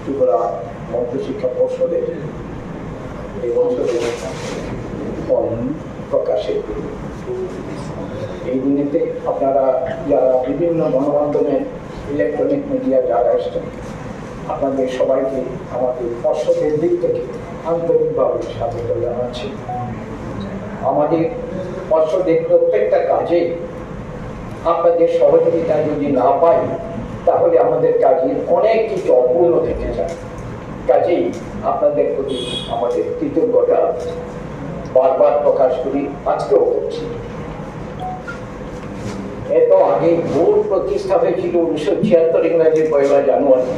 ত্রিপুরা মধ্যশিক্ষা পর্ষদের এই বছরের প্রকাশে এই দিনেতে আপনারা যারা বিভিন্ন গণমাধ্যমের ইলেকট্রনিক মিডিয়া যারা এসছেন, আপনাদের সবাইকে আমাদের পর্ষদের দিক থেকে আন্তরিকভাবে স্বাগত জানাচ্ছি। আমাদের পর্ষদের প্রত্যেকটা কাজে আপনাদের সহযোগিতা যদি না পাই তাহলে আমাদের কাজের অনেক কিছু অপূর্ণ থেকে যায়। কাজেই আপনাদের প্রতি আমাদের কৃতজ্ঞতা বারবার প্রকাশ করি, আজকেও করছি। এত আগে বোর্ড প্রতিষ্ঠা হয়েছিল 1976 ইংরেজির 1 জানুয়ারি।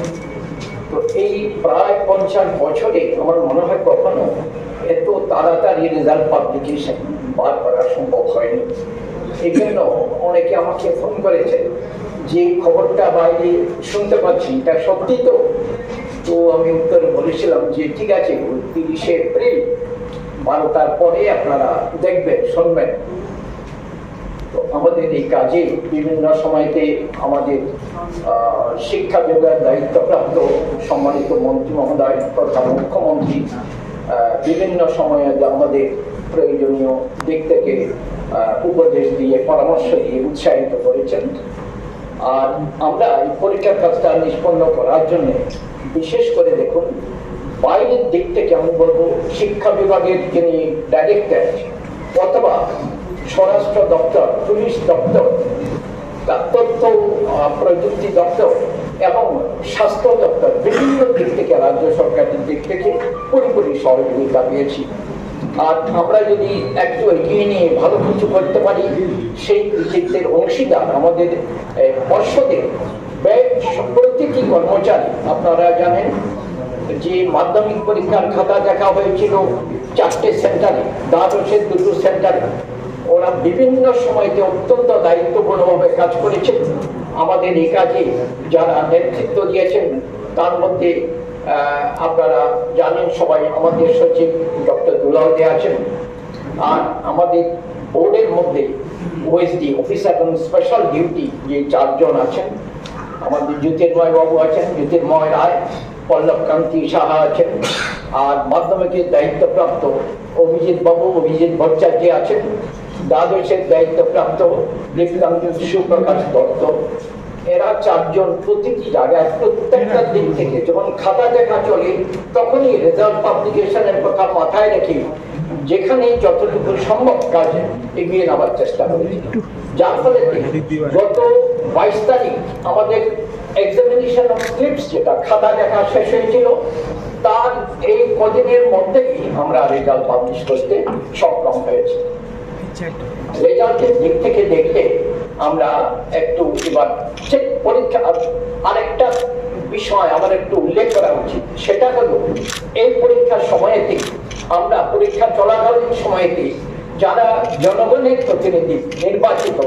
তো এই প্রায় 50 বছরে আমার মনে হয় কখনো এত তাড়াতাড়ি রেজাল্ট পাবলিকেশন বার করা সম্ভব হয়নি। এই জন্য অনেকে আমাকে ফোন করেছে যে খবরটা বাইরে শুনতে পাচ্ছি এটা সত্যি তো? তো আমি উত্তরে বলেছিলাম যে ঠিক আছে, 30 এপ্রিল 12টার পরে আপনারা দেখবেন, শুনবেন। তো আমাদের এই কাজে বিভিন্ন সময়তে আমাদের শিক্ষা বিভাগের দায়িত্বপ্রাপ্ত সম্মানিত মন্ত্রী মহোদয় তথা মুখ্যমন্ত্রী বিভিন্ন সময়ে আমাদের প্রয়োজনীয় দিক থেকে উপদেশ দিয়ে, পরামর্শ দিয়ে উৎসাহিত করেছেন। আর আমরা এই পরীক্ষার কাজটা নিষ্পন্ন করার জন্য বিশেষ করে দেখুন, বাইরের দিক থেকে আমি বলবো শিক্ষা বিভাগের যিনি ডাইরেক্টর অথবা স্বরাষ্ট্র দপ্তর, পুলিশ দপ্তর, তথ্য প্রযুক্তি দপ্তর এবং স্বাস্থ্য দপ্তর, বিভিন্ন দিক থেকে রাজ্য সরকারের দিক থেকে পুরোপুরি সহযোগিতা পেয়েছি। আর আমরা যদি একটু এগিয়ে নিয়ে ভালো কিছু করতে পারি, সেই কৃতিত্বের অংশীদার আমাদের পর্ষদের প্রতিটি কর্মচারী। আপনারা জানেন যে মাধ্যমিক পরীক্ষার খাতা দেখা হয়েছিল 4টে সেন্টারে, দ্বাদশের 2টো সেন্টারে। ওরা বিভিন্ন সময়তে অত্যন্ত দায়িত্বপূর্ণভাবে কাজ করেছে। আমাদের এই কাজে যারা নেতৃত্ব দিয়েছেন তার মধ্যে আপনারা জানেন সবাই, আমাদের সচিব ডক্টর দুলাল দে আছেন। আর আমাদের বোর্ডের মধ্যে ওএসডি অফিসার এবং স্পেশাল ডিউটি যে 4 জন আছেন, আমাদের জ্যোতির্ময় বাবু আছেন, জ্যোতির্ময় রায়, পল্লব কান্তি সাহা আছেন। আর মাধ্যমিকের দায়িত্বপ্রাপ্ত অভিজিৎ বাবু, অভিজিৎ ভট্টাচার্য আছেন। দ্বাদশের দায়িত্বপ্রাপ্ত বিক্রান্ত সুপ্রকাশ দত্ত। এরা 4 জন প্রতিটি জায়গায় প্রত্যেকটা দিক থেকে যখন খাতা দেখা চলে তখনই রেজাল্ট পাবলিকেশনের কথা মাথায় রেখে যেখানে যতটুকু সম্ভব কাজ এগিয়ে নেওয়ার চেষ্টা করেছি। যার ফলে গত 22 তারিখ আমাদের এক্সামিনেশন অফ স্লিপস, যেটা খাতা দেখা শেষ হয়েছিল, তার এই কদিনের মধ্যেই আমরা রেজাল্ট পাবলিশ করতে সক্ষম হয়েছি। রেজাল্টের দিক থেকে দেখলে আমরা একটু এবার ঠিক পরীক্ষা আরেকটা বিষয় আমার একটু উল্লেখ করা উচিত। সেটা হলো এই পরীক্ষার সময়তে আমরা পরীক্ষা চলাকালীন সময়তে যারা জনগণের প্রতিনিধি নির্বাচিত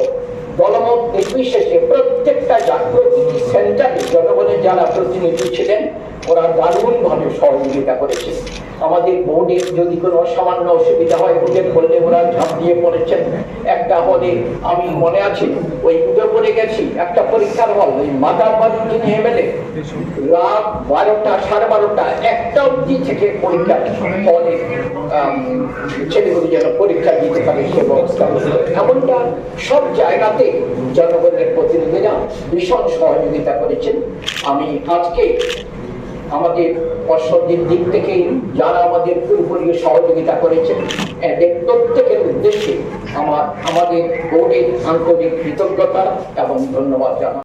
দলমত নির্বিশেষে প্রত্যেকটা প্রতিটি সেন্টারে জনগণের যারা প্রতিনিধি ছিলেন ওরা দারুণভাবে সহযোগিতা করেছে। আমাদের বোর্ডের যদি কোনো সামান্য অসুবিধা হয় উঠে পড়লে ওরা ঝাঁপ দিয়ে পড়েছেন। একটা হলে আমি মনে আছে ওই উঠে পড়ে গেছি, একটা পরীক্ষার হল ওই মাতার বাড়ি যিনি এমএলএ, রাত 12টা 12:30 1টা অবধি থেকে পরীক্ষার হলে ছেলেগুলি যেন পরীক্ষা দিতে পারে সে ব্যবস্থা। এমনটা সব জায়গাতে জনগণের প্রতিনিধিরা ভীষণ সহযোগিতা করেছেন। আমি আজকে আমাদের পর্ষদের দিক থেকে যারা আমাদের পুরোপুরি সহযোগিতা করেছেন এদের প্রত্যেকের উদ্দেশ্যে আমাদের বোর্ডের আন্তরিক কৃতজ্ঞতা এবং ধন্যবাদ জানাই।